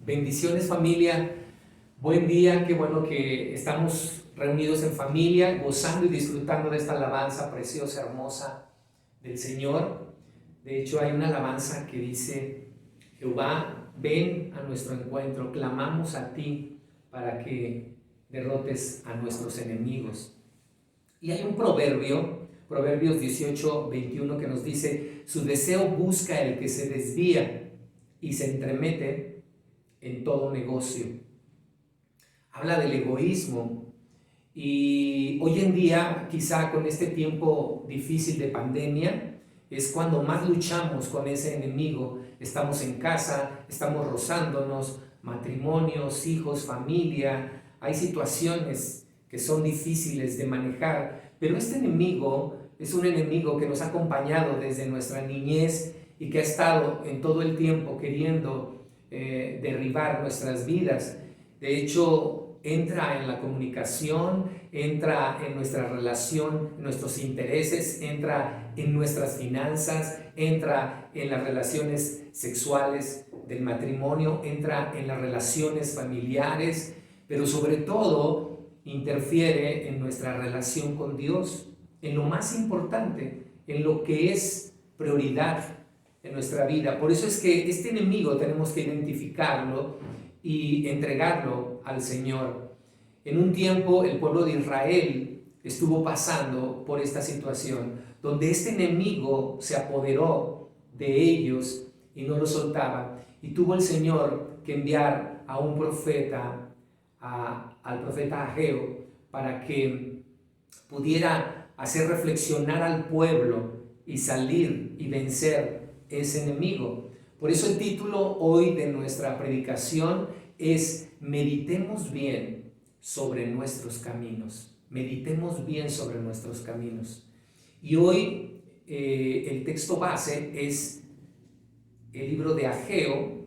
Bendiciones, familia, buen día, qué bueno que estamos reunidos en familia, gozando y disfrutando de esta alabanza preciosa, hermosa del Señor. De hecho, hay una alabanza que dice: Jehová, ven a nuestro encuentro, clamamos a ti para que derrotes a nuestros enemigos. Y hay un proverbio, Proverbios 18:21, que nos dice: su deseo busca el que se desvía y se entremete en todo negocio. Habla del egoísmo, y hoy en día, quizá con este tiempo difícil de pandemia, es cuando más luchamos con ese enemigo. Estamos en casa, estamos rozándonos, matrimonios, hijos, familia. Hay situaciones que son difíciles de manejar, pero este enemigo es un enemigo que nos ha acompañado desde nuestra niñez y que ha estado en todo el tiempo queriendo derribar nuestras vidas. De hecho, entra en la comunicación, entra en nuestra relación, en nuestros intereses, entra en nuestras finanzas, entra en las relaciones sexuales del matrimonio, entra en las relaciones familiares, pero sobre todo interfiere en nuestra relación con Dios, en lo más importante, en lo que es prioridad en nuestra vida. Por eso es que este enemigo tenemos que identificarlo y entregarlo al Señor. En un tiempo el pueblo de Israel estuvo pasando por esta situación, donde este enemigo se apoderó de ellos y no lo soltaba. Y tuvo el Señor que enviar a un profeta, al profeta Ageo, para que pudiera hacer reflexionar al pueblo y salir y vencer ese enemigo. Por eso el título hoy de nuestra predicación es: meditemos bien sobre nuestros caminos. Meditemos bien sobre nuestros caminos. Y hoy el texto base es el libro de Ageo,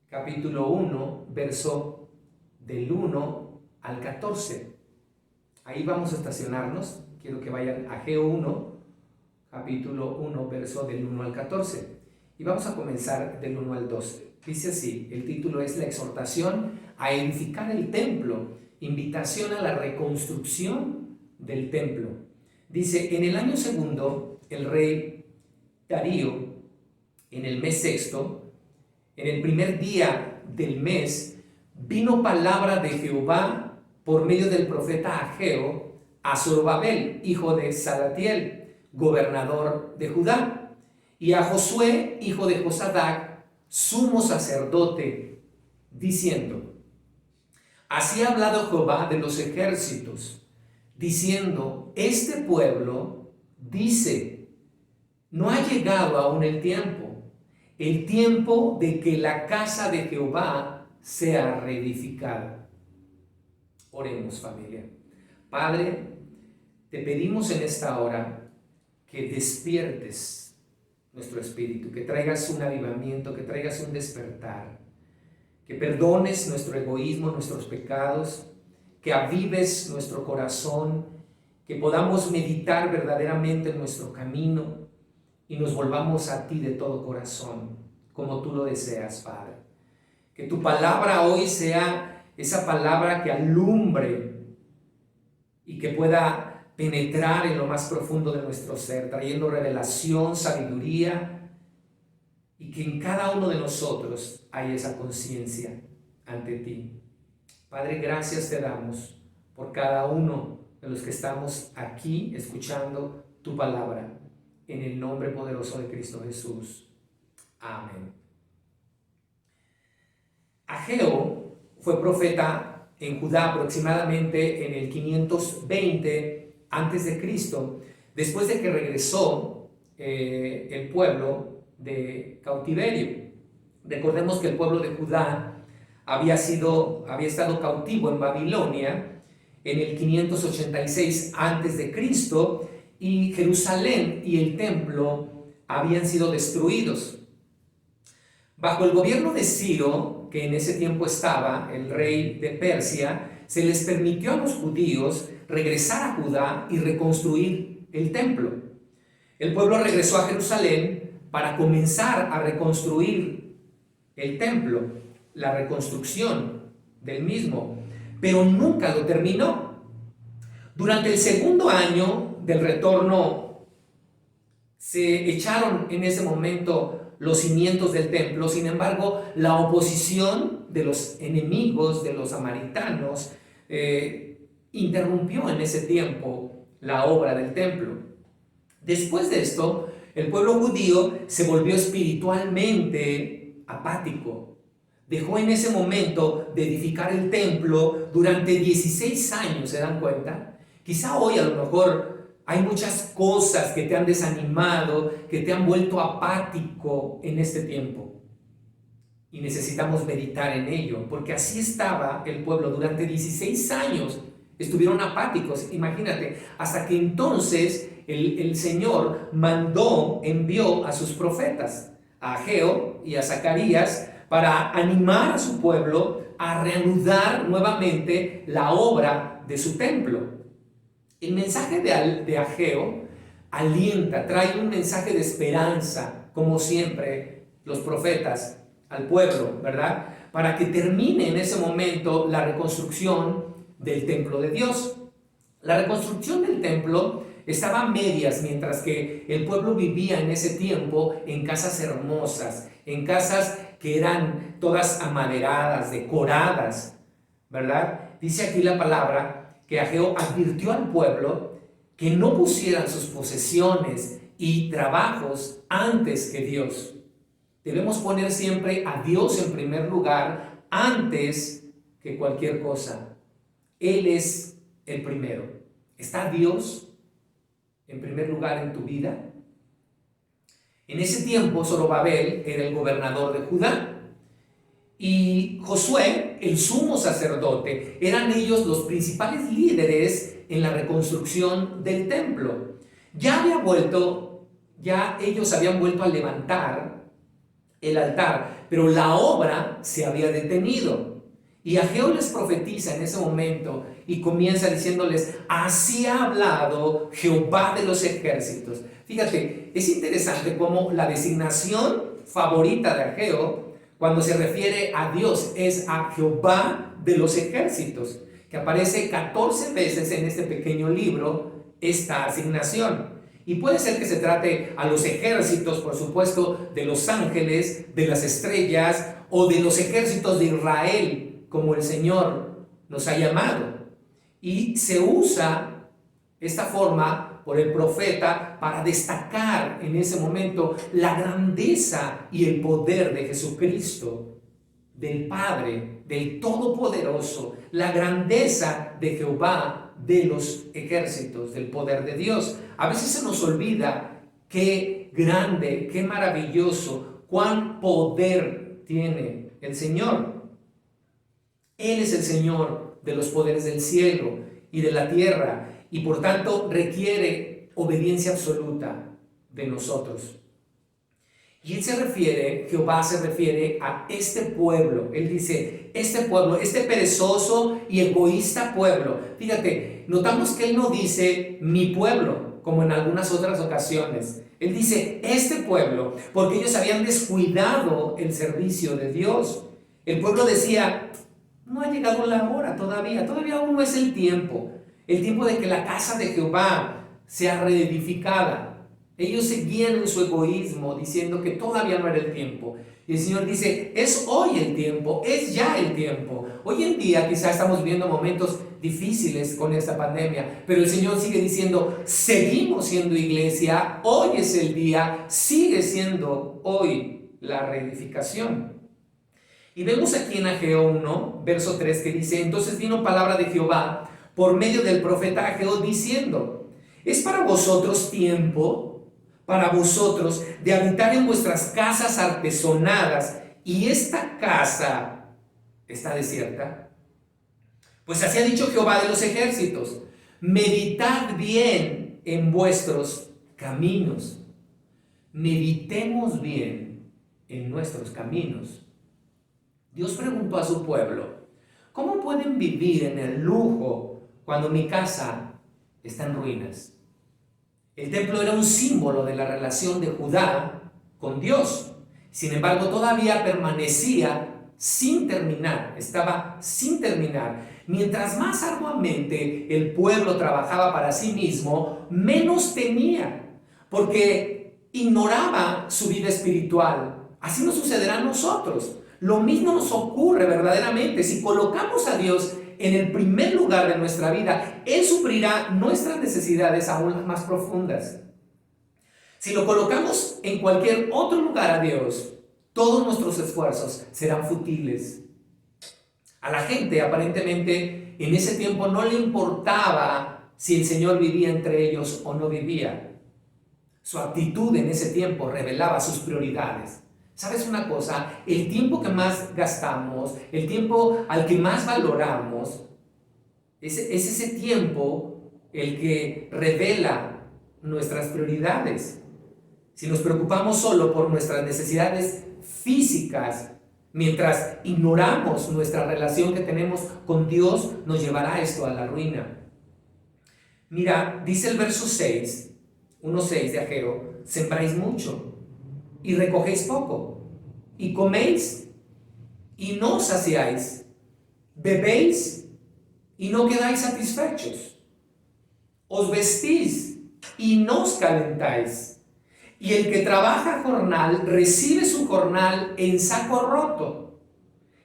capítulo 1, verso del 1 al 14. Ahí vamos a estacionarnos. Quiero que vayan a Ageo 1, capítulo 1, verso del 1 al 14. Y vamos a comenzar del 1 al 12. Dice así, el título es: la exhortación a edificar el templo, invitación a la reconstrucción del templo. Dice: en el año segundo, el rey Darío, en el mes sexto, en el primer día del mes, vino palabra de Jehová por medio del profeta Ageo a Zorobabel, hijo de Salatiel, gobernador de Judá, y a Josué, hijo de Josadac, sumo sacerdote, diciendo: así ha hablado Jehová de los ejércitos, diciendo: este pueblo dice, no ha llegado aún el tiempo de que la casa de Jehová sea reedificada. Oremos, familia. Padre, te pedimos en esta hora que despiertes nuestro espíritu, que traigas un avivamiento, que traigas un despertar, que perdones nuestro egoísmo, nuestros pecados, que avives nuestro corazón, que podamos meditar verdaderamente en nuestro camino y nos volvamos a ti de todo corazón, como tú lo deseas, Padre. Que tu palabra hoy sea esa palabra que alumbre y que pueda penetrar en lo más profundo de nuestro ser, trayendo revelación, sabiduría, y que en cada uno de nosotros haya esa conciencia ante ti. Padre, gracias te damos por cada uno de los que estamos aquí escuchando tu palabra. En el nombre poderoso de Cristo Jesús. Amén. Ageo fue profeta en Judá aproximadamente en el 520 a.C., después de que regresó el pueblo de cautiverio. Recordemos que el pueblo de Judá había estado cautivo en Babilonia en el 586 a.C., y Jerusalén y el templo habían sido destruidos. Bajo el gobierno de Ciro, que en ese tiempo estaba el rey de Persia, se les permitió a los judíos regresar a Judá y reconstruir el templo. El pueblo regresó a Jerusalén para comenzar a reconstruir el templo, la reconstrucción del mismo, pero nunca lo terminó. Durante el segundo año del retorno se echaron en ese momento los cimientos del templo. Sin embargo, la oposición de los enemigos, de los samaritanos, interrumpió en ese tiempo la obra del templo. Después de esto, el pueblo judío se volvió espiritualmente apático. Dejó en ese momento de edificar el templo durante 16 años, ¿se dan cuenta? Quizá hoy a lo mejor hay muchas cosas que te han desanimado, que te han vuelto apático en este tiempo. Y necesitamos meditar en ello, porque así estaba el pueblo durante 16 años. Estuvieron apáticos, imagínate, hasta que entonces el Señor envió a sus profetas, a Ageo y a Zacarías, para animar a su pueblo a reanudar nuevamente la obra de su templo. El mensaje de Ageo alienta, trae un mensaje de esperanza, como siempre los profetas al pueblo, ¿verdad? Para que termine en ese momento la reconstrucción del templo de Dios. La reconstrucción del templo estaba a medias, mientras que el pueblo vivía en ese tiempo en casas hermosas, en casas que eran todas amaderadas, decoradas, ¿verdad? Dice aquí la palabra que Ageo advirtió al pueblo que no pusieran sus posesiones y trabajos antes que Dios. Debemos poner siempre a Dios en primer lugar antes que cualquier cosa. Él es el primero. ¿Está Dios en primer lugar en tu vida? En ese tiempo Zorobabel era el gobernador de Judá y Josué, el sumo sacerdote. Eran ellos los principales líderes en la reconstrucción del templo. Ya ellos habían vuelto a levantar el altar, pero la obra se había detenido. Y Ageo les profetiza en ese momento y comienza diciéndoles: así ha hablado Jehová de los ejércitos. Fíjate, es interesante cómo la designación favorita de Ageo cuando se refiere a Dios es a Jehová de los ejércitos, que aparece 14 veces en este pequeño libro esta asignación. Y puede ser que se trate a los ejércitos, por supuesto, de los ángeles, de las estrellas o de los ejércitos de Israel, como el Señor nos ha llamado. Y se usa esta forma por el profeta para destacar en ese momento la grandeza y el poder de Jesucristo, del Padre, del Todopoderoso, la grandeza de Jehová de los ejércitos, del poder de Dios. A veces se nos olvida qué grande, qué maravilloso, cuán poder tiene el Señor. Él es el Señor de los poderes del cielo y de la tierra, y por tanto requiere obediencia absoluta de nosotros. Y Jehová se refiere a este pueblo. Él dice, este pueblo, este perezoso y egoísta pueblo. Fíjate, notamos que él no dice mi pueblo, como en algunas otras ocasiones. Él dice este pueblo, porque ellos habían descuidado el servicio de Dios. El pueblo decía, no ha llegado la hora todavía aún no es el tiempo de que la casa de Jehová sea reedificada. Ellos seguían en su egoísmo, diciendo que todavía no era el tiempo. Y el Señor dice, es hoy el tiempo, es ya el tiempo. Hoy en día quizás estamos viendo momentos difíciles con esta pandemia, pero el Señor sigue diciendo, seguimos siendo iglesia, hoy es el día, sigue siendo hoy la reedificación. Y vemos aquí en Ageo 1, verso 3, que dice, entonces vino palabra de Jehová por medio del profeta Ageo diciendo, es para vosotros tiempo, para vosotros, de habitar en vuestras casas artesonadas, y esta casa está desierta. Pues así ha dicho Jehová de los ejércitos, meditad bien en vuestros caminos, meditemos bien en nuestros caminos. Dios preguntó a su pueblo, ¿cómo pueden vivir en el lujo cuando mi casa está en ruinas? El templo era un símbolo de la relación de Judá con Dios. Sin embargo, todavía permanecía sin terminar, estaba sin terminar. Mientras más arduamente el pueblo trabajaba para sí mismo, menos tenía, porque ignoraba su vida espiritual. Así nos sucederá a nosotros. Lo mismo nos ocurre verdaderamente. Si colocamos a Dios en el primer lugar de nuestra vida, Él suplirá nuestras necesidades aún las más profundas. Si lo colocamos en cualquier otro lugar a Dios, todos nuestros esfuerzos serán futiles. A la gente aparentemente en ese tiempo no le importaba si el Señor vivía entre ellos o no vivía. Su actitud en ese tiempo revelaba sus prioridades. ¿Sabes una cosa? El tiempo que más gastamos, el tiempo al que más valoramos, es ese tiempo el que revela nuestras prioridades. Si nos preocupamos solo por nuestras necesidades físicas, mientras ignoramos nuestra relación que tenemos con Dios, nos llevará esto a la ruina. Mira, dice el verso 6, 1:6 de Ageo, sembráis mucho y recogéis poco, y coméis y no os saciáis, bebéis y no quedáis satisfechos, os vestís y no os calentáis, y el que trabaja jornal recibe su jornal en saco roto.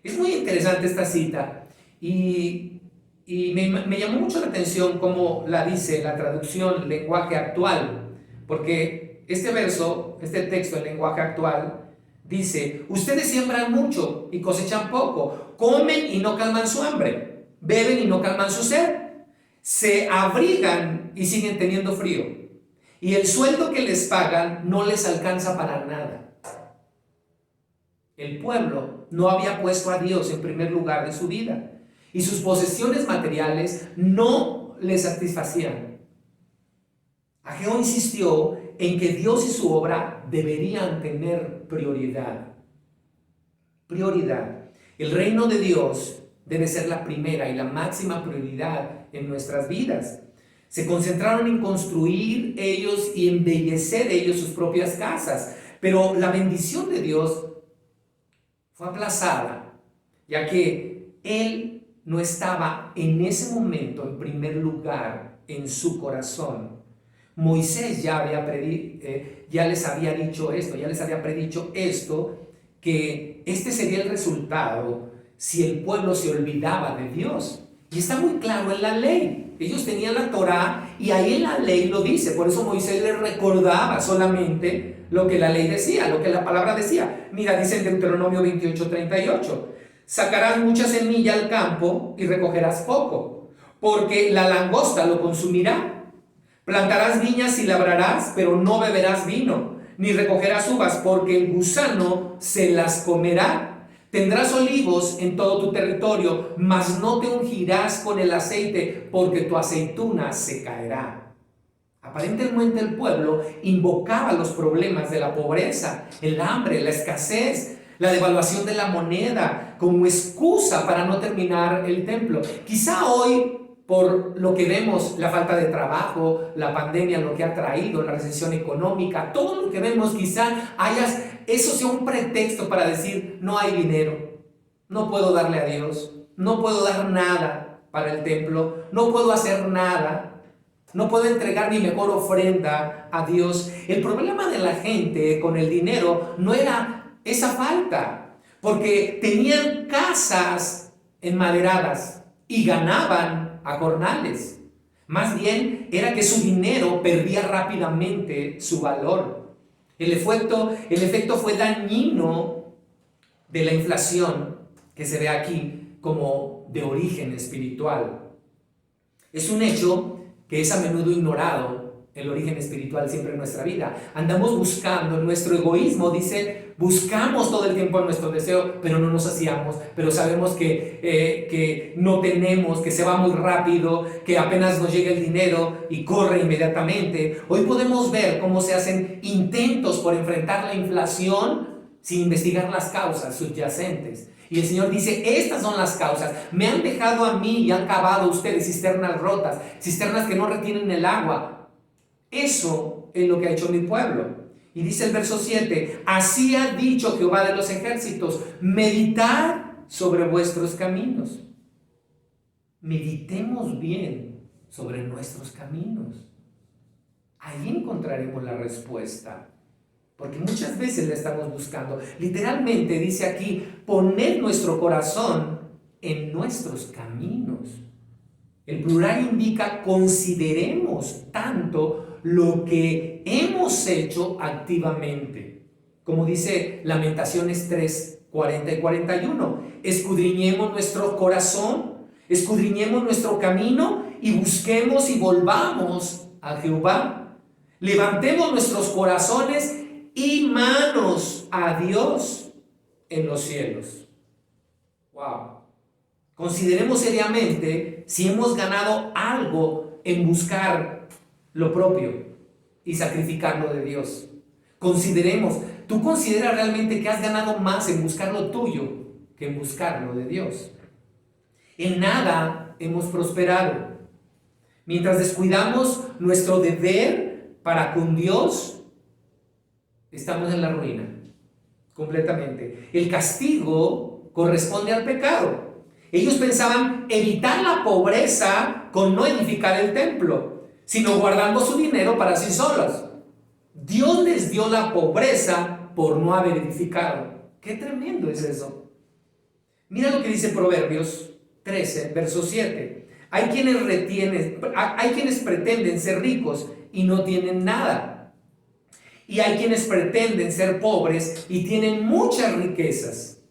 Es muy interesante esta cita y me llamó mucho la atención cómo la dice la traducción lenguaje actual, porque este verso, este texto en lenguaje actual dice, ustedes siembran mucho y cosechan poco, comen y no calman su hambre, beben y no calman su sed, se abrigan y siguen teniendo frío, y el sueldo que les pagan no les alcanza para nada. El pueblo no había puesto a Dios en primer lugar de su vida, y sus posesiones materiales no les satisfacían. Ageo insistió en que Dios y su obra deberían tener prioridad. Prioridad. El reino de Dios debe ser la primera y la máxima prioridad en nuestras vidas. Se concentraron en construir ellos y embellecer ellos sus propias casas, pero la bendición de Dios fue aplazada, ya que Él no estaba en ese momento en primer lugar en su corazón. Moisés ya les había dicho esto, ya les había predicho esto, que este sería el resultado si el pueblo se olvidaba de Dios. Y está muy claro en la ley. Ellos tenían la Torá y ahí en la ley lo dice. Por eso Moisés les recordaba solamente lo que la ley decía, lo que la palabra decía. Mira, dice en Deuteronomio 28:38, sacarás mucha semilla al campo y recogerás poco, porque la langosta lo consumirá. Plantarás viñas y labrarás, pero no beberás vino, ni recogerás uvas, porque el gusano se las comerá. Tendrás olivos en todo tu territorio, mas no te ungirás con el aceite, porque tu aceituna se caerá. Aparentemente el pueblo invocaba los problemas de la pobreza, el hambre, la escasez, la devaluación de la moneda como excusa para no terminar el templo. Quizá hoy, por lo que vemos, la falta de trabajo, la pandemia, lo que ha traído, la recesión económica, todo lo que vemos, quizá eso sea un pretexto para decir, no hay dinero, no puedo darle a Dios, no puedo dar nada para el templo, no puedo hacer nada, no puedo entregar mi mejor ofrenda a Dios. El problema de la gente con el dinero no era esa falta, porque tenían casas enmaderadas y ganaban a jornales. Más bien era que su dinero perdía rápidamente su valor. El efecto fue dañino de la inflación que se ve aquí como de origen espiritual. Es un hecho que es a menudo ignorado, el origen espiritual siempre en nuestra vida. Andamos buscando, nuestro egoísmo dice, buscamos todo el tiempo nuestro deseo, pero no nos saciamos, pero sabemos que no tenemos, que se va muy rápido, que apenas nos llega el dinero y corre inmediatamente. Hoy podemos ver cómo se hacen intentos por enfrentar la inflación sin investigar las causas subyacentes. Y el Señor dice, estas son las causas. Me han dejado a mí y han cavado ustedes cisternas rotas, cisternas que no retienen el agua. Eso es lo que ha hecho mi pueblo. Y dice el verso 7, así ha dicho Jehová de los ejércitos, meditad sobre vuestros caminos. Meditemos bien sobre nuestros caminos. Ahí encontraremos la respuesta. Porque muchas veces la estamos buscando. Literalmente dice aquí, poned nuestro corazón en nuestros caminos. El plural indica consideremos tanto lo que hemos hecho activamente. Como dice Lamentaciones 3, 40 y 41. Escudriñemos nuestro corazón, escudriñemos nuestro camino y busquemos y volvamos a Jehová. Levantemos nuestros corazones y manos a Dios en los cielos. Wow. Consideremos seriamente si hemos ganado algo en buscar lo propio y sacrificar lo de Dios. Consideremos, ¿tú consideras realmente que has ganado más en buscar lo tuyo que en buscar lo de Dios? En nada hemos prosperado. Mientras descuidamos nuestro deber para con Dios, estamos en la ruina, completamente. El castigo corresponde al pecado. Ellos pensaban evitar la pobreza con no edificar el templo, sino guardando su dinero para sí solos. Dios les dio la pobreza por no haber edificado. Qué tremendo es eso. Mira lo que dice Proverbios 13, verso 7. Hay quienes pretenden ser ricos y no tienen nada. Y hay quienes pretenden ser pobres y tienen muchas riquezas.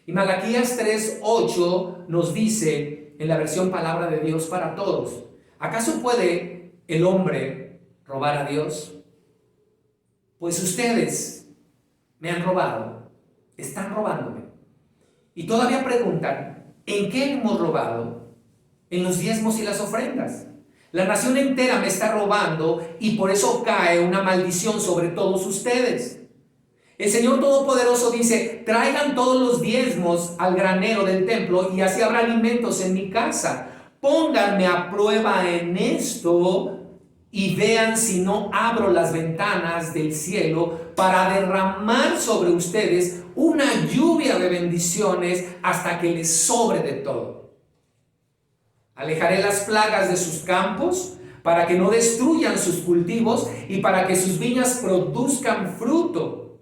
Y Malaquías 3:8 nos dice en la versión Palabra de Dios para Todos: ¿acaso puede el hombre robar a Dios? Pues ustedes me han robado, están robándome. Y todavía preguntan, ¿en qué hemos robado? En los diezmos y las ofrendas. La nación entera me está robando y por eso cae una maldición sobre todos ustedes. El Señor Todopoderoso dice, traigan todos los diezmos al granero del templo y así habrá alimentos en mi casa. Pónganme a prueba en esto y vean si no abro las ventanas del cielo para derramar sobre ustedes una lluvia de bendiciones hasta que les sobre de todo. Alejaré las plagas de sus campos para que no destruyan sus cultivos y para que sus viñas produzcan fruto.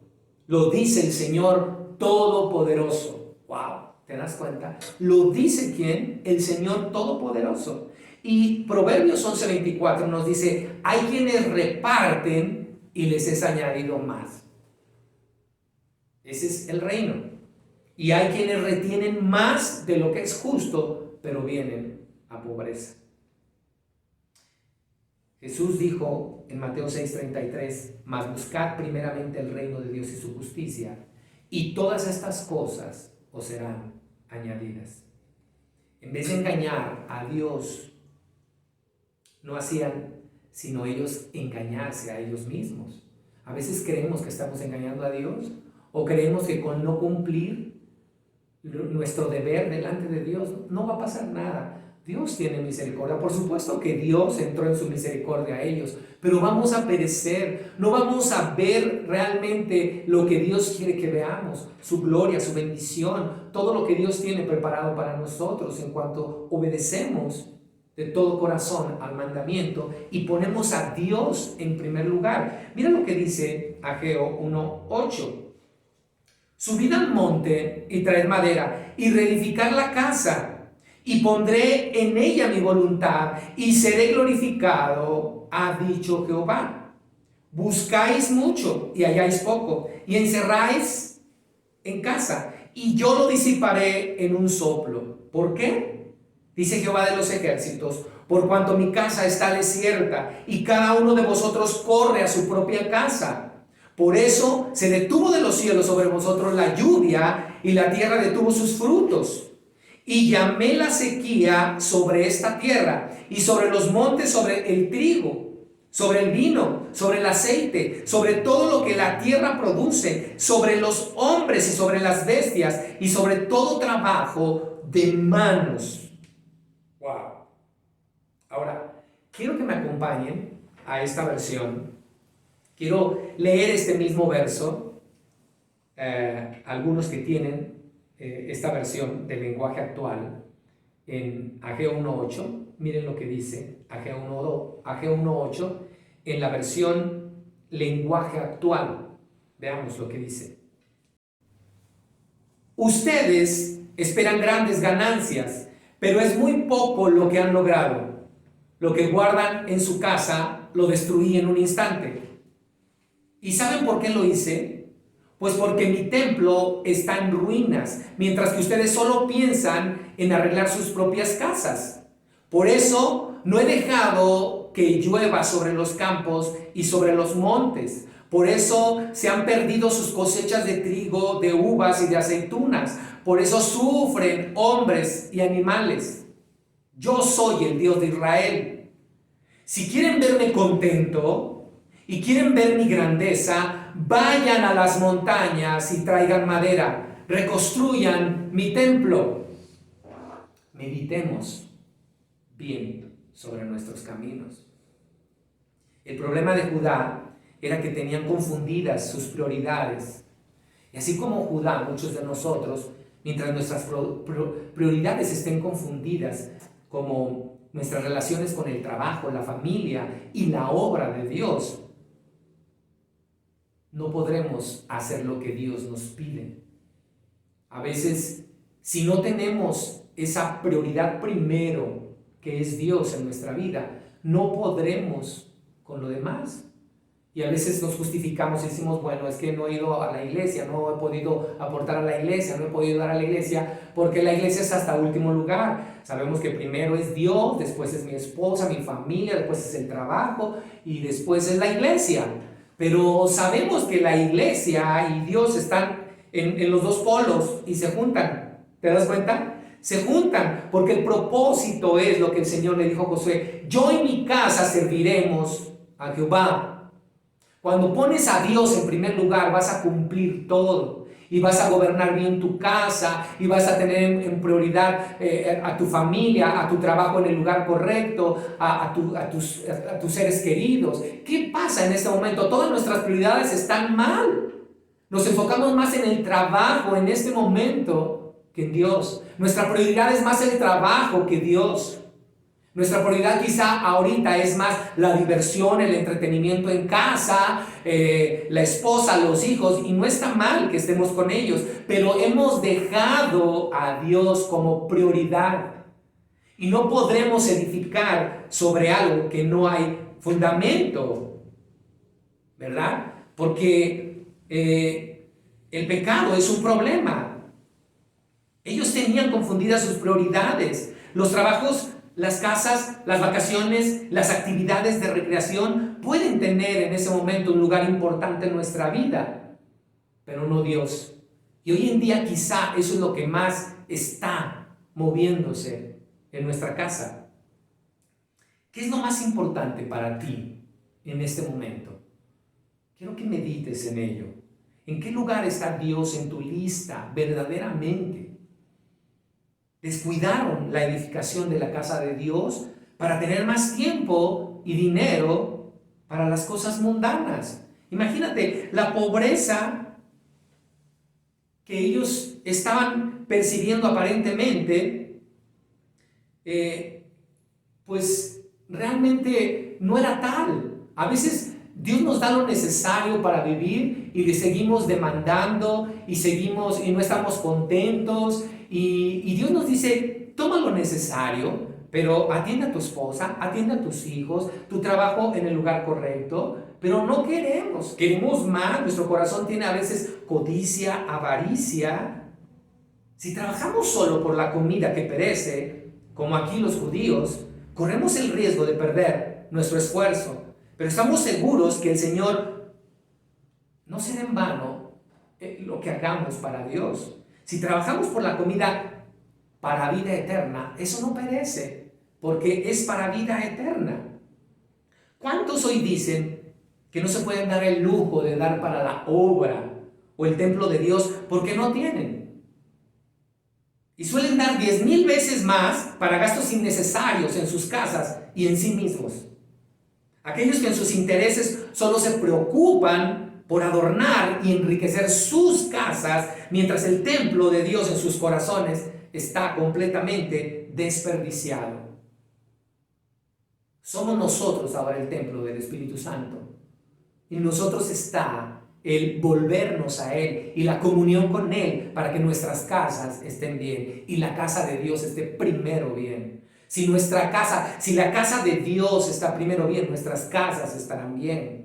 Lo dice el Señor Todopoderoso. ¡Wow! ¿Te das cuenta? Lo dice ¿quién? El Señor Todopoderoso. Y Proverbios 11:24 nos dice, hay quienes reparten y les es añadido más. Ese es el reino. Y hay quienes retienen más de lo que es justo, pero vienen a pobreza. Jesús dijo en Mateo 6:33, mas buscad primeramente el reino de Dios y su justicia, y todas estas cosas os serán añadidas. En vez de engañar a Dios, no hacían sino ellos engañarse a ellos mismos. A veces creemos que estamos engañando a Dios, o creemos que con no cumplir nuestro deber delante de Dios no va a pasar nada. Dios tiene misericordia. Por supuesto que Dios entró en su misericordia a ellos, pero vamos a perecer, no vamos a ver realmente lo que Dios quiere que veamos, su gloria, su bendición, todo lo que Dios tiene preparado para nosotros en cuanto obedecemos de todo corazón al mandamiento y ponemos a Dios en primer lugar. Mira lo que dice Ageo 1:8. Subid al monte y traed madera y reedificar la casa y pondré en ella mi voluntad y seré glorificado, ha dicho Jehová. Buscáis mucho y halláis poco, y encerráis en casa, y yo lo disiparé en un soplo. ¿Por qué? Dice Jehová de los ejércitos: por cuanto mi casa está desierta y cada uno de vosotros corre a su propia casa. Por eso se detuvo de los cielos sobre vosotros la lluvia, y la tierra detuvo sus frutos. Y llamé la sequía sobre esta tierra, y sobre los montes sobre el trigo, sobre el vino, sobre el aceite, sobre todo lo que la tierra produce, sobre los hombres y sobre las bestias, y sobre todo trabajo de manos. Wow. Ahora, quiero que me acompañen a esta versión. Quiero leer este mismo verso. Algunos que tienen esta versión del lenguaje actual en Ageo 1.8, miren lo que dice Ageo 1.8 en la versión lenguaje actual. Veamos lo que dice. Ustedes esperan grandes ganancias, pero es muy poco lo que han logrado. Lo que guardan en su casa lo destruí en un instante. ¿Y saben por qué lo hice? Pues porque mi templo está en ruinas, mientras que ustedes solo piensan en arreglar sus propias casas. Por eso no he dejado que llueva sobre los campos y sobre los montes. Por eso se han perdido sus cosechas de trigo, de uvas y de aceitunas. Por eso sufren hombres y animales. Yo soy el Dios de Israel. Si quieren verme contento y quieren ver mi grandeza, vayan a las montañas y traigan madera, reconstruyan mi templo. Meditemos bien sobre nuestros caminos. El problema de Judá era que tenían confundidas sus prioridades. Y así como Judá, muchos de nosotros, mientras nuestras prioridades estén confundidas, como nuestras relaciones con el trabajo, la familia y la obra de Dios, no podremos hacer lo que Dios nos pide. A veces, si no tenemos esa prioridad primero, que es Dios en nuestra vida, no podremos con lo demás. Y a veces nos justificamos y decimos, bueno, es que no he ido a la iglesia, no he podido aportar a la iglesia, no he podido dar a la iglesia, porque la iglesia es hasta último lugar. Sabemos que primero es Dios, después es mi esposa, mi familia, después es el trabajo y después es la iglesia. Pero sabemos que la iglesia y Dios están en los dos polos y se juntan. ¿Te das cuenta? Se juntan porque el propósito es lo que el Señor le dijo a Josué: yo y mi casa serviremos a Jehová. Cuando pones a Dios en primer lugar, vas a cumplir todo y vas a gobernar bien tu casa y vas a tener en prioridad a tu familia, a tu trabajo en el lugar correcto, a tus seres queridos. ¿Qué pasa en este momento? Todas nuestras prioridades están mal. Nos enfocamos más en el trabajo en este momento que en Dios. Nuestra prioridad es más el trabajo que Dios. Nuestra prioridad quizá ahorita es más la diversión, el entretenimiento en casa, la esposa, los hijos, y no está mal que estemos con ellos, pero hemos dejado a Dios como prioridad y no podremos edificar sobre algo que no hay fundamento, ¿verdad? Porque el pecado es un problema. Ellos tenían confundidas sus prioridades. Los trabajos, las casas, las vacaciones, las actividades de recreación pueden tener en ese momento un lugar importante en nuestra vida, pero no Dios. Y hoy en día quizá eso es lo que más está moviéndose en nuestra casa. ¿Qué es lo más importante para ti en este momento? Quiero que medites en ello. ¿En qué lugar está Dios en tu lista verdaderamente? Descuidaron la edificación de la casa de Dios para tener más tiempo y dinero para las cosas mundanas. Imagínate la pobreza que ellos estaban percibiendo aparentemente, pues realmente no era tal. A veces Dios nos da lo necesario para vivir y le seguimos demandando y no estamos contentos. Y Dios nos dice, toma lo necesario, pero atiende a tu esposa, atiende a tus hijos, tu trabajo en el lugar correcto, pero no queremos más, nuestro corazón tiene a veces codicia, avaricia. Si trabajamos solo por la comida que perece, como aquí los judíos, corremos el riesgo de perder nuestro esfuerzo, pero estamos seguros que el Señor no será en vano lo que hagamos para Dios. Si trabajamos por la comida para vida eterna, eso no perece, porque es para vida eterna. ¿Cuántos hoy dicen que no se pueden dar el lujo de dar para la obra o el templo de Dios porque no tienen? Y suelen dar 10,000 veces más para gastos innecesarios en sus casas y en sí mismos. Aquellos que en sus intereses solo se preocupan por adornar y enriquecer sus casas, mientras el templo de Dios en sus corazones está completamente desperdiciado. Somos nosotros ahora el templo del Espíritu Santo. Y en nosotros está el volvernos a Él y la comunión con Él para que nuestras casas estén bien y la casa de Dios esté primero bien. Si la casa de Dios está primero bien, nuestras casas estarán bien.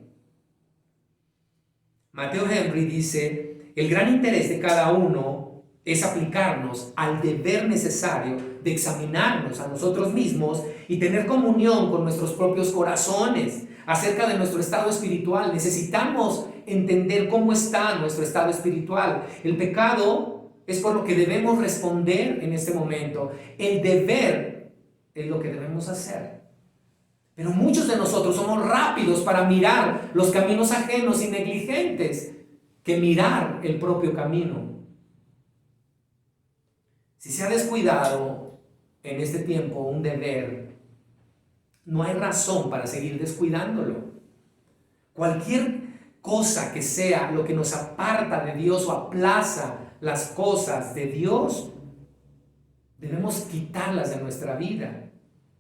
Matthew Henry dice: el gran interés de cada uno es aplicarnos al deber necesario de examinarnos a nosotros mismos y tener comunión con nuestros propios corazones acerca de nuestro estado espiritual. Necesitamos entender cómo está nuestro estado espiritual. El pecado es por lo que debemos responder en este momento. El deber es lo que debemos hacer. Pero muchos de nosotros somos rápidos para mirar los caminos ajenos y negligentes que mirar el propio camino. Si se ha descuidado en este tiempo un deber, no hay razón para seguir descuidándolo. Cualquier cosa que sea lo que nos aparta de Dios o aplaza las cosas de Dios, debemos quitarlas de nuestra vida.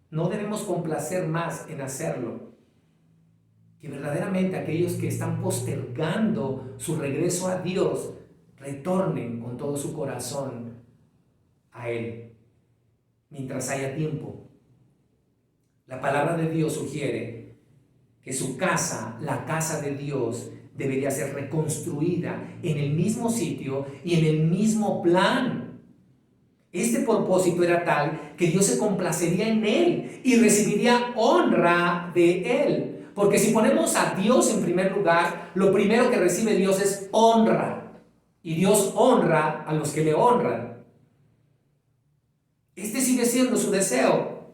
No debemos complacer más en hacerlo. Que verdaderamente aquellos que están postergando su regreso a Dios retornen con todo su corazón a Él mientras haya tiempo. La palabra de Dios sugiere que su casa, la casa de Dios, debería ser reconstruida en el mismo sitio y en el mismo plan. Este propósito era tal que Dios se complacería en Él y recibiría honra de Él. Porque si ponemos a Dios en primer lugar, lo primero que recibe Dios es honra. Y Dios honra a los que le honran. Este sigue siendo su deseo.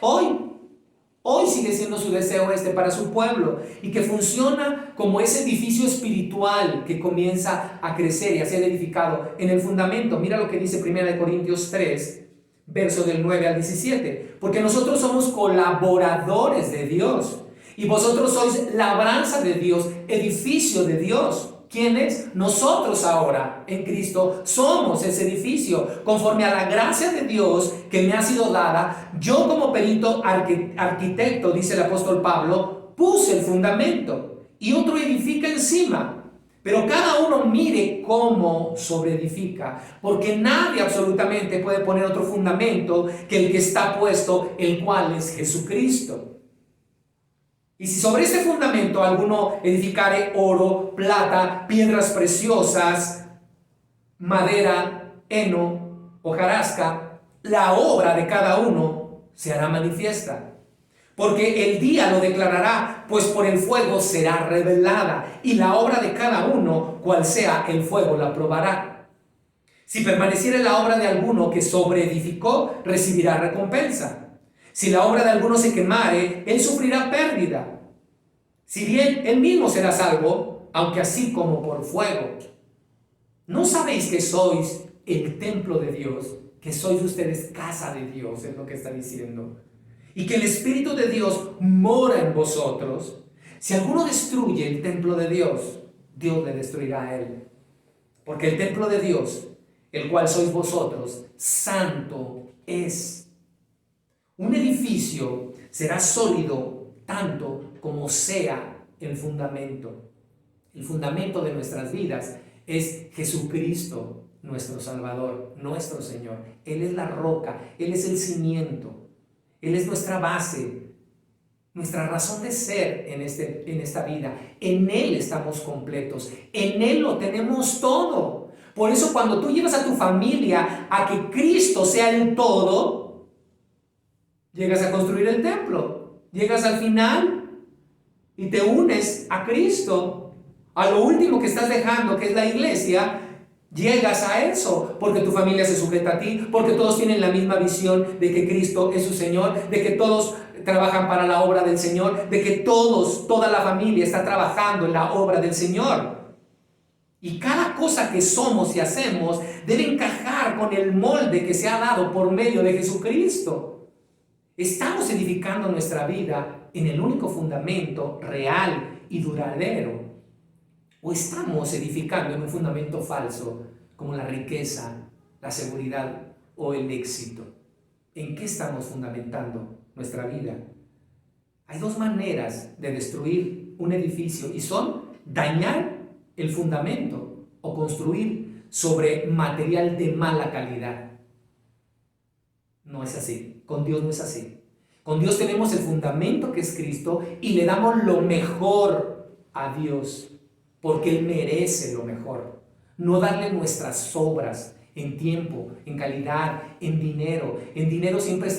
Hoy sigue siendo su deseo para su pueblo, y que funciona como ese edificio espiritual que comienza a crecer y a ser edificado en el fundamento. Mira lo que dice 1 Corintios 3, verso del 9 al 17. Porque nosotros somos colaboradores de Dios y vosotros sois labranza de Dios, edificio de Dios. ¿Quiénes? Nosotros ahora en Cristo somos ese edificio, conforme a la gracia de Dios que me ha sido dada. Yo, como perito arquitecto, dice el apóstol Pablo, puse el fundamento y otro edifica encima. Pero cada uno mire cómo sobreedifica, porque nadie absolutamente puede poner otro fundamento que el que está puesto, el cual es Jesucristo. Y si sobre este fundamento alguno edificare oro, plata, piedras preciosas, madera, heno, hojarasca, la obra de cada uno se hará manifiesta. Porque el día lo declarará, pues por el fuego será revelada, y la obra de cada uno, cual sea el fuego, la probará. Si permaneciere la obra de alguno que sobreedificó, recibirá recompensa. Si la obra de alguno se quemare, él sufrirá pérdida. Si bien él mismo será salvo, aunque así como por fuego. ¿No sabéis que sois el templo de Dios? Que sois ustedes casa de Dios, es lo que está diciendo. Y que el Espíritu de Dios mora en vosotros. Si alguno destruye el templo de Dios, Dios le destruirá a él. Porque el templo de Dios, el cual sois vosotros, santo es. Un edificio será sólido tanto como sea el fundamento. El fundamento de nuestras vidas es Jesucristo. nuestro Salvador, nuestro Señor. Él es la roca, Él es el cimiento, Él es nuestra base, nuestra razón de ser en esta vida. En Él estamos completos, en Él lo tenemos todo. Por eso cuando tú llevas a tu familia a que Cristo sea el todo, llegas a construir el templo, llegas al final y te unes a Cristo, a lo último que estás dejando, que es la iglesia. Llegas a eso, porque tu familia se sujeta a ti, porque todos tienen la misma visión de que Cristo es su Señor, de que todos trabajan para la obra del Señor, de que toda la familia está trabajando en la obra del Señor. Y cada cosa que somos y hacemos debe encajar con el molde que se ha dado por medio de Jesucristo. Estamos edificando nuestra vida en el único fundamento real y duradero, ¿o estamos edificando en un fundamento falso como la riqueza, la seguridad o el éxito? ¿En qué estamos fundamentando nuestra vida? Hay dos maneras de destruir un edificio y son dañar el fundamento o construir sobre material de mala calidad. No es así, con Dios no es así. Con Dios tenemos el fundamento que es Cristo y le damos lo mejor a Dios, porque Él merece lo mejor. No darle nuestras obras en tiempo, en calidad, en dinero. En el dinero siempre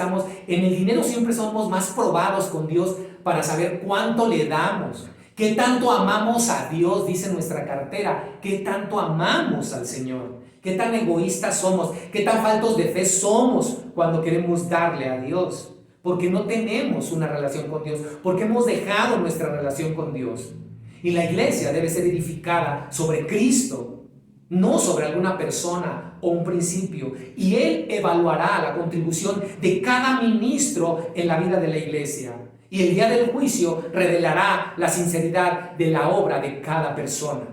somos más probados con Dios para saber cuánto le damos. ¿Qué tanto amamos a Dios? Dice nuestra cartera. ¿Qué tanto amamos al Señor? ¿Qué tan egoístas somos? ¿Qué tan faltos de fe somos cuando queremos darle a Dios? Porque no tenemos una relación con Dios, porque hemos dejado nuestra relación con Dios. Y la iglesia debe ser edificada sobre Cristo, no sobre alguna persona o un principio. Y Él evaluará la contribución de cada ministro en la vida de la iglesia. Y el día del juicio revelará la sinceridad de la obra de cada persona.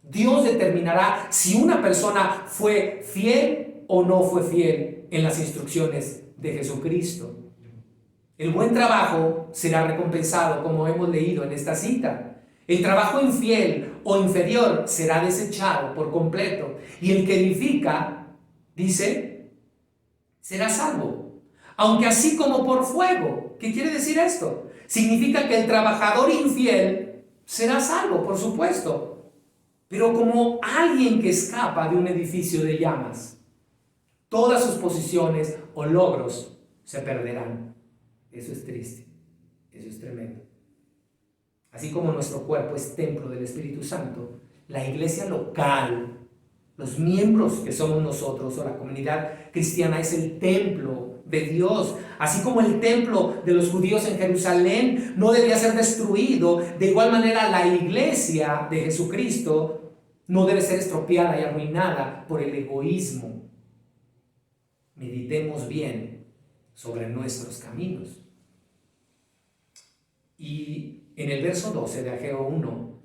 Dios determinará si una persona fue fiel o no fue fiel en las instrucciones de Jesucristo. El buen trabajo será recompensado, como hemos leído en esta cita. El trabajo infiel o inferior será desechado por completo. Y el que edifica, dice, será salvo, aunque así como por fuego. ¿Qué quiere decir esto? Significa que el trabajador infiel será salvo, por supuesto, pero como alguien que escapa de un edificio de llamas. Todas sus posiciones o logros se perderán. Eso es triste, eso es tremendo. Así como nuestro cuerpo es templo del Espíritu Santo, la iglesia local, los miembros que somos nosotros o la comunidad cristiana es el templo de Dios. Así como el templo de los judíos en Jerusalén no debía ser destruido, de igual manera la iglesia de Jesucristo no debe ser estropeada y arruinada por el egoísmo. Meditemos bien sobre nuestros caminos. Y en el verso 12 de Ageo 1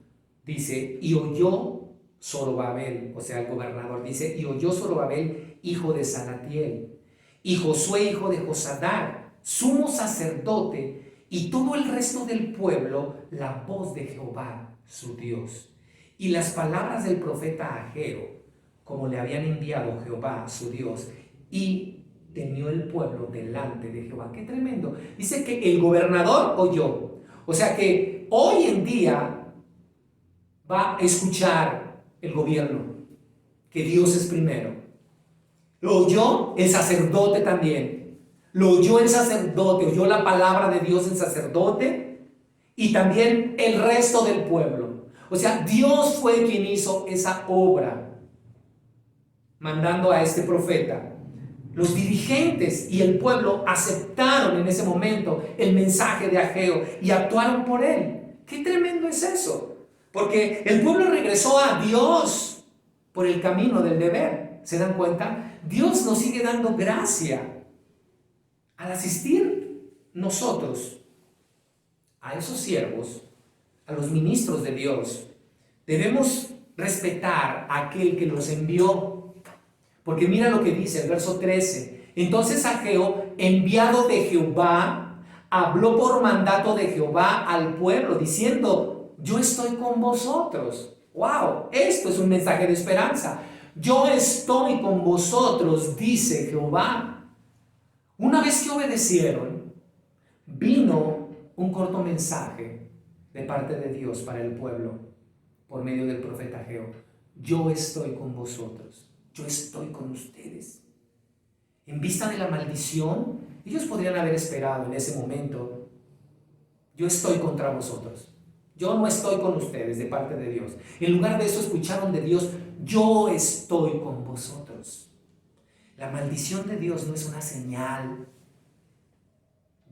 dice, y oyó Zorobabel, o sea el gobernador, dice, y oyó Zorobabel, hijo de Salatiel, y Josué, hijo de Josadac, sumo sacerdote, y todo el resto del pueblo, la voz de Jehová, su Dios, y las palabras del profeta Ageo, como le habían enviado Jehová, su Dios, y temió el pueblo delante de Jehová. ¡Qué tremendo! Dice que el gobernador oyó. O sea que hoy en día va a escuchar el gobierno, que Dios es primero. Lo oyó el sacerdote también. Lo oyó el sacerdote, oyó la palabra de Dios el sacerdote y también el resto del pueblo. O sea, Dios fue quien hizo esa obra, mandando a este profeta. Los dirigentes y el pueblo aceptaron en ese momento el mensaje de Ageo y actuaron por él. ¡Qué tremendo es eso! Porque el pueblo regresó a Dios por el camino del deber. ¿Se dan cuenta? Dios nos sigue dando gracia al asistir nosotros a esos siervos, a los ministros de Dios. Debemos respetar a aquel que los envió. Porque mira lo que dice el verso 13. Entonces Ageo, enviado de Jehová, habló por mandato de Jehová al pueblo, diciendo, yo estoy con vosotros. ¡Wow! Esto es un mensaje de esperanza. Yo estoy con vosotros, dice Jehová. Una vez que obedecieron, vino un corto mensaje de parte de Dios para el pueblo por medio del profeta Ageo. Yo estoy con vosotros, yo estoy con ustedes. En vista de la maldición, ellos podrían haber esperado en ese momento: yo estoy contra vosotros, yo no estoy con ustedes, de parte de Dios. En lugar de eso, escucharon de Dios: yo estoy con vosotros. La maldición de Dios no es una señal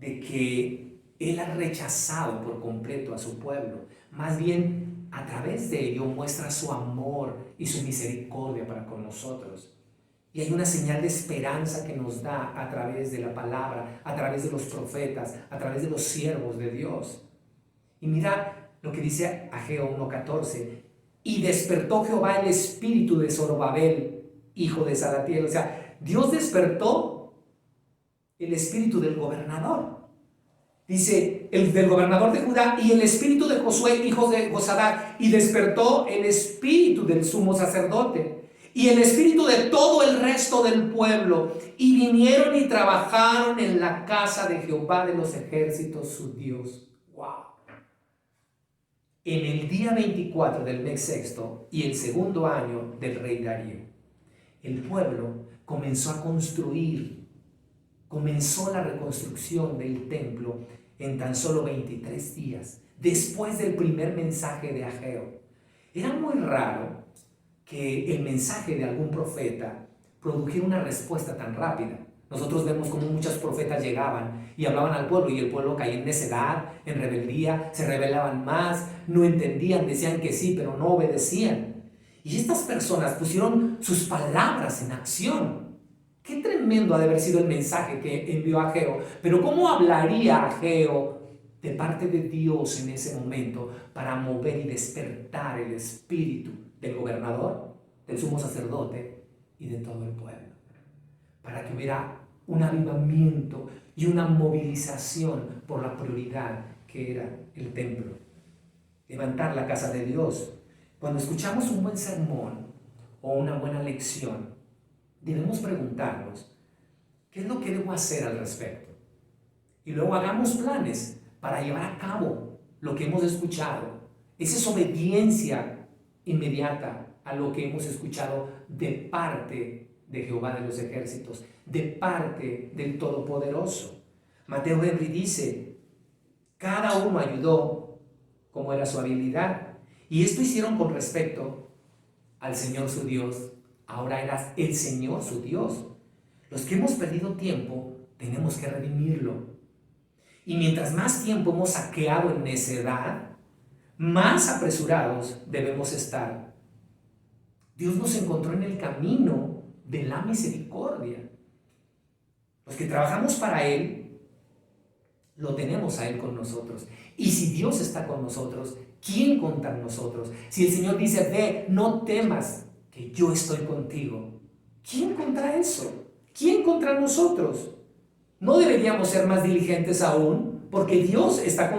de que Él ha rechazado por completo a su pueblo. Más bien, a través de ello muestra su amor y su misericordia para con nosotros. Y hay una señal de esperanza que nos da a través de la palabra, a través de los profetas, a través de los siervos de Dios. Y mira lo que dice Ageo 1:14. Y despertó Jehová el espíritu de Zorobabel, hijo de Salatiel. O sea, Dios despertó el espíritu del gobernador. Dice, el del gobernador de Judá, y el espíritu de Josué, hijo de Josadac, y despertó el espíritu del sumo sacerdote, y el espíritu de todo el resto del pueblo, y vinieron y trabajaron en la casa de Jehová de los ejércitos, su Dios. ¡Wow! En el día 24 del mes sexto y el segundo año del rey Darío, el pueblo comenzó a construir, comenzó la reconstrucción del templo en tan solo 23 días, después del primer mensaje de Ageo. Era muy raro que el mensaje de algún profeta produjera una respuesta tan rápida. Nosotros vemos cómo muchos profetas llegaban y hablaban al pueblo, y el pueblo caía en necedad, en rebeldía, se rebelaban más, no entendían, decían que sí, pero no obedecían. Y estas personas pusieron sus palabras en acción. Qué tremendo ha de haber sido el mensaje que envió Ageo. Pero ¿cómo hablaría Ageo de parte de Dios en ese momento para mover y despertar el espíritu del gobernador, del sumo sacerdote y de todo el pueblo? Para que hubiera un avivamiento y una movilización por la prioridad que era el templo. Levantar la casa de Dios. Cuando escuchamos un buen sermón o una buena lección, debemos preguntarnos: ¿qué es lo que debo hacer al respecto? Y luego hagamos planes para llevar a cabo lo que hemos escuchado. Esa es obediencia inmediata a lo que hemos escuchado de parte de Jehová de los ejércitos, de parte del Todopoderoso. Mateo Henry dice: cada uno ayudó como era su habilidad, y esto hicieron con respecto al Señor su Dios. Ahora era el Señor su Dios. Los que hemos perdido tiempo tenemos que redimirlo. Y mientras más tiempo hemos saqueado en necedad, más apresurados debemos estar. Dios nos encontró en el camino de la misericordia. Los que trabajamos para Él, lo tenemos a Él con nosotros. Y si Dios está con nosotros, ¿quién contra nosotros? Si el Señor dice: ve, no temas, que yo estoy contigo, ¿quién contra eso? ¿Quién contra nosotros? ¿No deberíamos ser más diligentes aún? Porque Dios está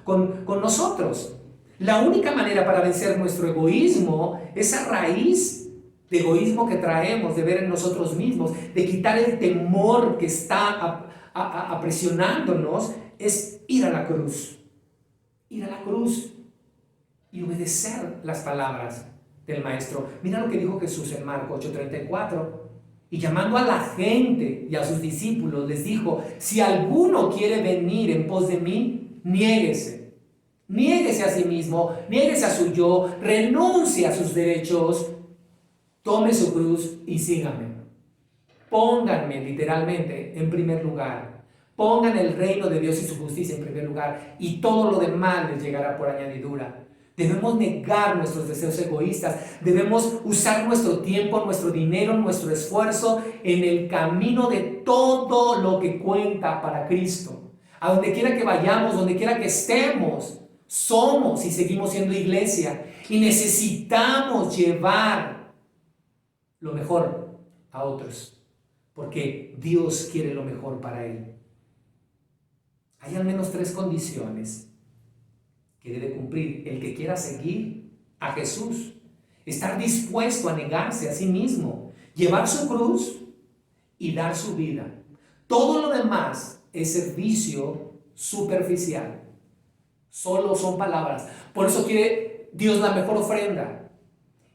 con nosotros. La única manera para vencer nuestro egoísmo, esa raíz de egoísmo que traemos, de ver en nosotros mismos, de quitar el temor que está apresionándonos, es ir a la cruz. Ir a la cruz y obedecer las palabras del Maestro. Mira lo que dijo Jesús en Marcos 8:34. Y llamando a la gente y a sus discípulos, les dijo: si alguno quiere venir en pos de mí, niéguese. Niéguese a sí mismo, niéguese a su yo, renuncie a sus derechos, tome su cruz y sígame. Pónganme literalmente en primer lugar. Pongan el reino de Dios y su justicia en primer lugar, y todo lo demás les llegará por añadidura. Debemos negar nuestros deseos egoístas. Debemos usar nuestro tiempo, nuestro dinero, nuestro esfuerzo en el camino de todo lo que cuenta para Cristo. A donde quiera que vayamos, donde quiera que estemos, somos y seguimos siendo iglesia. Y necesitamos llevar lo mejor a otros, porque Dios quiere lo mejor para Él. Hay al menos 3 condiciones que debe cumplir el que quiera seguir a Jesús. estar dispuesto a negarse a sí mismo, llevar su cruz y dar su vida. Todo lo demás es servicio superficial. Solo son palabras. Por eso quiere Dios la mejor ofrenda.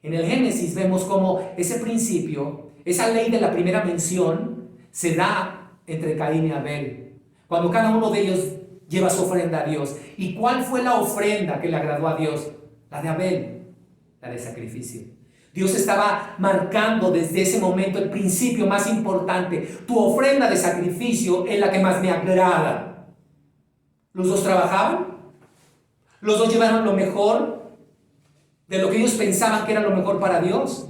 En el Génesis vemos cómo ese principio, esa ley de la primera mención, se da entre Caín y Abel. Cuando cada uno de ellos lleva su ofrenda a Dios. ¿Y cuál fue la ofrenda que le agradó a Dios? La de Abel, la de sacrificio. Dios estaba marcando desde ese momento el principio más importante. Tu ofrenda de sacrificio es la que más me agrada. Los dos trabajaban, los dos llevaron lo mejor de lo que ellos pensaban que era lo mejor para Dios.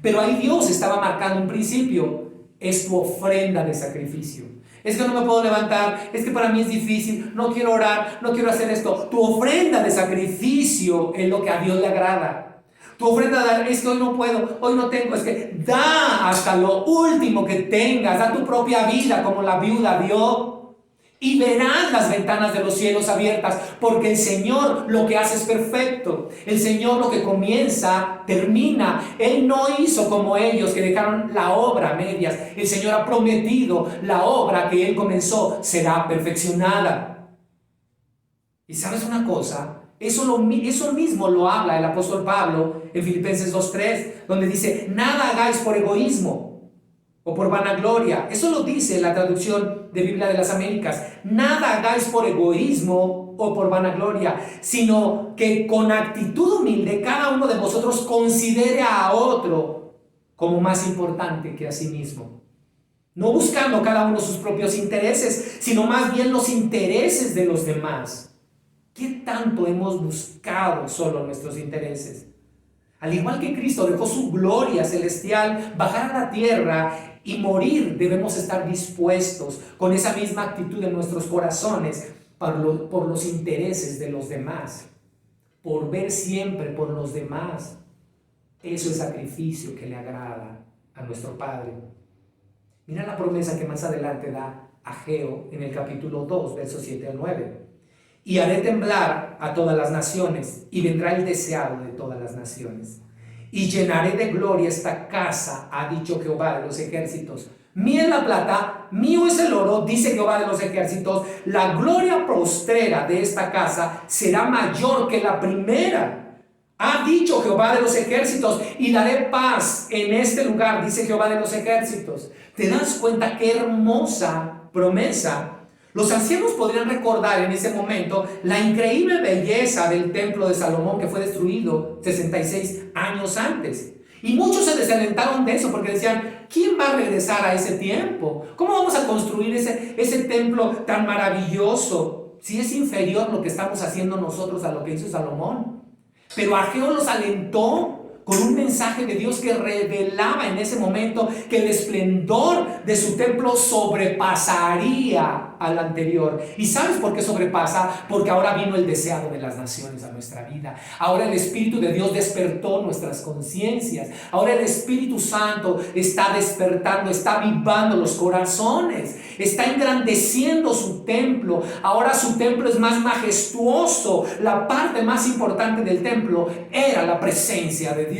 Pero ahí Dios estaba marcando un principio. Es tu ofrenda de sacrificio. Es que no me puedo levantar, es que para mí es difícil, no quiero orar, no quiero hacer esto. Tu ofrenda de sacrificio es lo que a Dios le agrada. Tu ofrenda es que hoy no puedo, hoy no tengo, es que da hasta lo último que tengas, da tu propia vida como la viuda dio. Y verás las ventanas de los cielos abiertas, porque el Señor lo que hace es perfecto. El Señor lo que comienza, termina. Él no hizo como ellos que dejaron la obra a medias. El Señor ha prometido la obra que Él comenzó será perfeccionada. Y sabes una cosa, eso mismo lo habla el apóstol Pablo en Filipenses 2:3, donde dice, nada hagáis por egoísmo o por vanagloria. Eso lo dice la traducción de Biblia de las Américas. Nada hagáis por egoísmo o por vanagloria, sino que con actitud humilde cada uno de vosotros considere a otro como más importante que a sí mismo. No buscando cada uno sus propios intereses, sino más bien los intereses de los demás. ¿Qué tanto hemos buscado solo nuestros intereses? Al igual que Cristo dejó su gloria celestial bajar a la tierra y morir, debemos estar dispuestos con esa misma actitud en nuestros corazones por los intereses de los demás, por ver siempre por los demás. Eso es sacrificio que le agrada a nuestro Padre. Mira la promesa que más adelante da Ageo en el capítulo 2, versos 7 al 9. Y haré temblar a todas las naciones, y vendrá el deseado de todas las naciones. Y llenaré de gloria esta casa, ha dicho Jehová de los ejércitos. Mía es la plata, mío es el oro, dice Jehová de los ejércitos. La gloria postrera de esta casa será mayor que la primera. Ha dicho Jehová de los ejércitos, y daré paz en este lugar, dice Jehová de los ejércitos. ¿Te das cuenta qué hermosa promesa? Los ancianos podrían recordar en ese momento la increíble belleza del templo de Salomón que fue destruido 66 años antes. Y muchos se desalentaron de eso porque decían, ¿quién va a regresar a ese tiempo? ¿Cómo vamos a construir ese templo tan maravilloso si es inferior lo que estamos haciendo nosotros a lo que hizo Salomón? Pero Ageo los alentó con un mensaje de Dios que revelaba en ese momento que el esplendor de su templo sobrepasaría al anterior. ¿Y sabes por qué sobrepasa? Porque ahora vino el deseado de las naciones a nuestra vida. Ahora el Espíritu de Dios despertó nuestras conciencias. Ahora el Espíritu Santo está despertando, está avivando los corazones, está engrandeciendo su templo. Ahora su templo es más majestuoso. La parte más importante del templo era la presencia de Dios.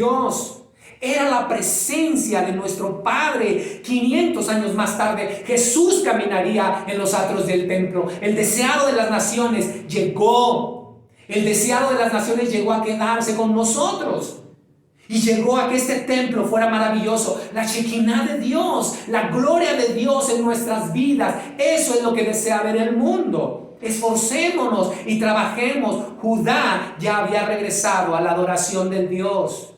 Era la presencia de nuestro Padre. 500 años más tarde, Jesús caminaría en los atrios del templo. El deseado de las naciones llegó. El deseado de las naciones llegó a quedarse con nosotros. Y llegó a que este templo fuera maravilloso. La Shekinah de Dios, la gloria de Dios en nuestras vidas. Eso es lo que desea ver el mundo. Esforcémonos y trabajemos. Judá ya había regresado a la adoración del Dios.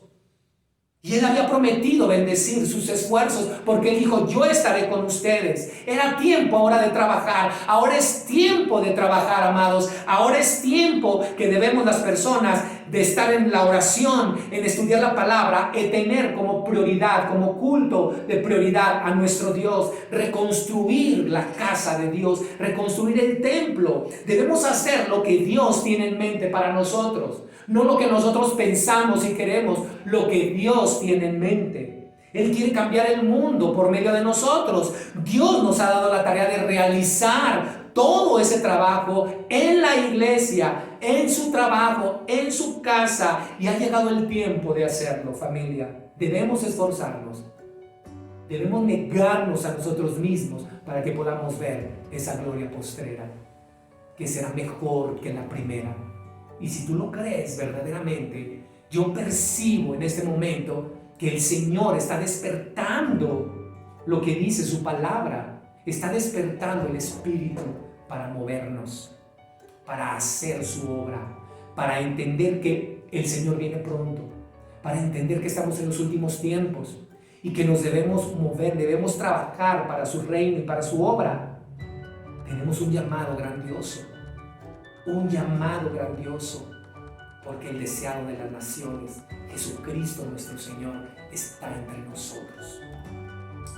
Y él había prometido bendecir sus esfuerzos porque él dijo, yo estaré con ustedes. Era tiempo ahora de trabajar. Ahora es tiempo de trabajar, amados. Ahora es tiempo que debemos las personas de estar en la oración, en estudiar la palabra, y tener como prioridad, como culto de prioridad a nuestro Dios. Reconstruir la casa de Dios, reconstruir el templo. Debemos hacer lo que Dios tiene en mente para nosotros. No lo que nosotros pensamos y queremos, lo que Dios tiene en mente. Él quiere cambiar el mundo por medio de nosotros. Dios nos ha dado la tarea de realizar todo ese trabajo en la iglesia, en su trabajo, en su casa, y ha llegado el tiempo de hacerlo, familia. Debemos esforzarnos, debemos negarnos a nosotros mismos para que podamos ver esa gloria postrera, que será mejor que la primera. Y si tú lo crees verdaderamente, yo percibo en este momento que el Señor está despertando lo que dice su palabra, está despertando el Espíritu para movernos, para hacer su obra, para entender que el Señor viene pronto, para entender que estamos en los últimos tiempos y que nos debemos mover, debemos trabajar para su reino y para su obra. Tenemos un llamado grandioso, porque el deseado de las naciones, Jesucristo nuestro Señor, está entre nosotros.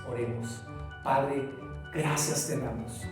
Oremos. Padre, gracias te damos.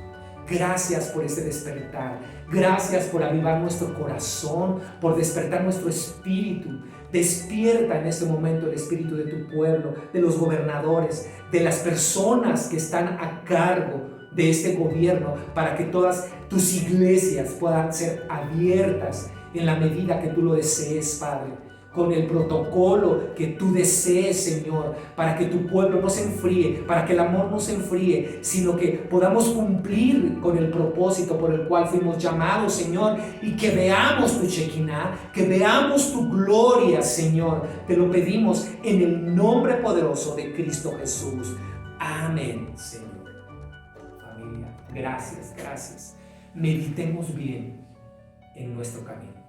Gracias por este despertar. Gracias por avivar nuestro corazón, por despertar nuestro espíritu. Despierta en este momento el espíritu de tu pueblo, de los gobernadores, de las personas que están a cargo de este gobierno, para que todas tus iglesias puedan ser abiertas en la medida que tú lo desees, Padre, con el protocolo que tú desees, Señor, para que tu pueblo no se enfríe, para que el amor no se enfríe, sino que podamos cumplir con el propósito por el cual fuimos llamados, Señor, y que veamos tu Shekinah, que veamos tu gloria, Señor. Te lo pedimos en el nombre poderoso de Cristo Jesús. Amén, Señor. Familia, gracias. Meditemos bien en nuestro camino.